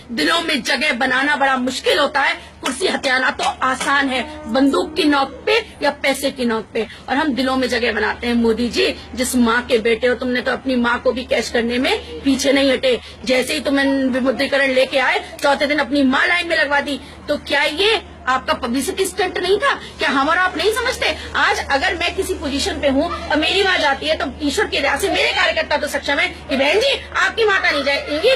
दिलों में जगह बनाना बड़ा मुश्किल होता है, कुर्सी हथियाना तो आसान है, बंदूक की नोक पे या पैसे की नोक पे, और हम दिलों में जगह बनाते हैं। मोदी जी, जिस माँ के बेटे हो, तुमने तो अपनी माँ को भी कैश करने में पीछे नहीं हटे। जैसे ही तुम्हें विमुद्रीकरण लेके आए, चौथे दिन अपनी माँ लाइन में लगवा दी। तो क्या ये आपका पब्लिसिटी स्टंट नहीं था? क्या हम और आप नहीं समझते? आज अगर मैं किसी पोजीशन पे हूँ और मेरी माँ जाती है तो ईश्वर की दया से मेरे कार्यकर्ता तो सक्षम है कि बहन जी आपकी माता नहीं जाएगी,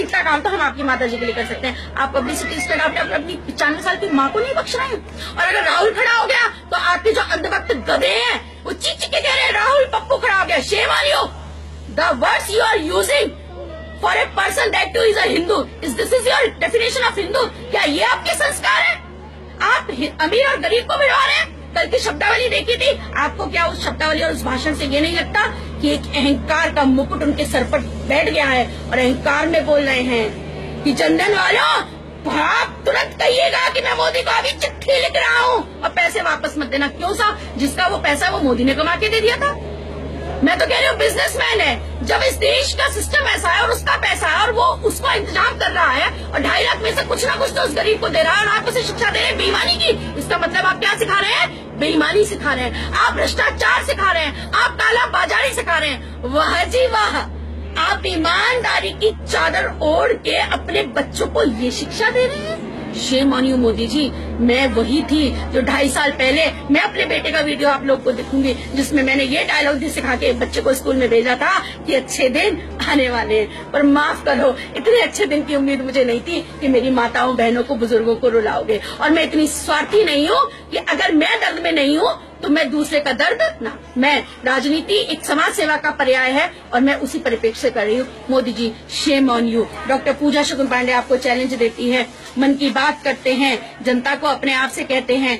इतना काम तो हम आपकी माता जी के लिए कर सकते हैं। आप पब्लिसिटी स्टंट आपने अपनी 95 साल की माँ को नहीं बख्श रहे हैं। और अगर राहुल खड़ा हो गया तो आपके जो अंधभक्त गधे हैं वो चीख चीख के कह रहे हैं राहुल पप्पू खड़ा हो गया। Shame on you, the words you are using for a person that too is a Hindu, this is your definition of Hindu. क्या ये आपके संस्कार है? आप अमीर और गरीब को भिड़वा रहे हैं। कल की शब्दावली देखी थी, आपको क्या उस शब्दावली और उस भाषण से ये नहीं लगता कि एक अहंकार का मुकुट उनके सर पर बैठ गया है और अहंकार में बोल रहे हैं कि जनधन वालों आप तुरंत कहिएगा कि मैं मोदी को अभी चिट्ठी लिख रहा हूँ और पैसे वापस मत देना। क्यों साहब? जिसका वो पैसा वो मोदी ने कमा के दे दिया था। मैं तो कह रही हूँ बिजनेसमैन है, जब इस देश का सिस्टम ऐसा है और उसका पैसा है और वो उसको इंतजाम कर रहा है और 2.5 लाख में से कुछ ना कुछ तो उस गरीब को दे रहा है और आप उसे शिक्षा दे रहे हैं बेईमानी की। इसका मतलब आप क्या सिखा रहे हैं? बेईमानी सिखा रहे हैं, आप भ्रष्टाचार सिखा रहे हैं, आप काला बाजारी सिखा रहे हैं। वाह जी वाह, आप ईमानदारी की चादर ओढ़ के अपने बच्चों को ये शिक्षा दे रहे हैं। Shem on you Modi ji. मैं वही थी जो 2.5 साल पहले, मैं अपने बेटे का वीडियो आप लोग को दिखूंगी जिसमें मैंने ये डायलॉग भी सिखा के बच्चे को स्कूल में भेजा था कि अच्छे दिन आने वाले हैं। पर माफ करो, इतने अच्छे दिन की उम्मीद मुझे नहीं थी कि मेरी माताओं बहनों को बुजुर्गों को रुलाओगे। और मैं इतनी स्वार्थी नहीं हूँ कि अगर मैं दर्द में नहीं हूँ तो मैं दूसरे का दर्द ना। मैं राजनीति एक समाज सेवा का पर्याय है और मैं उसी परिप्रेक्ष्य से कर रही हूँ। Modi ji, Shem on you. Doctor पूजा शुक्ल पांडे आपको चैलेंज देती है, मन की बात करते हैं, जनता को अपने आप से कहते हैं,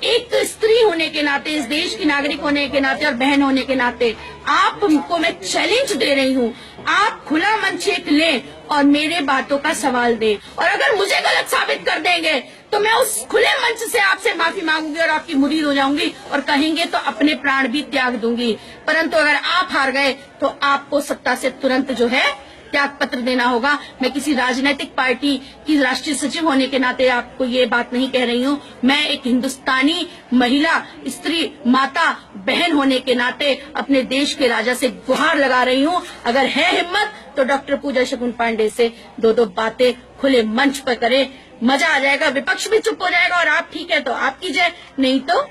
एक स्त्री होने के नाते, इस देश की नागरिक होने के नाते और बहन होने के नाते आपको मैं चैलेंज दे रही हूँ, आप खुला मंच एक लें और मेरे बातों का सवाल दें। और अगर मुझे गलत साबित कर देंगे तो मैं उस खुले मंच से आपसे माफी मांगूंगी और आपकी मुरीद हो जाऊंगी और कहेंगे तो अपने प्राण भी त्याग दूंगी। परंतु अगर आप हार गए तो आपको सत्ता से तुरंत जो है त्याग पत्र देना होगा। मैं किसी राजनीतिक पार्टी की राष्ट्रीय सचिव होने के नाते आपको ये बात नहीं कह रही हूँ। मैं एक हिंदुस्तानी महिला, स्त्री, माता, बहन होने के नाते अपने देश के राजा से गुहार लगा रही हूँ। अगर है हिम्मत तो डॉक्टर पूजा शुक्ल पांडे से 2 बातें खुले मंच पर करें, मजा आ जाएगा, विपक्ष भी चुप हो जाएगा और आप ठीक है तो आप कीजिए, नहीं तो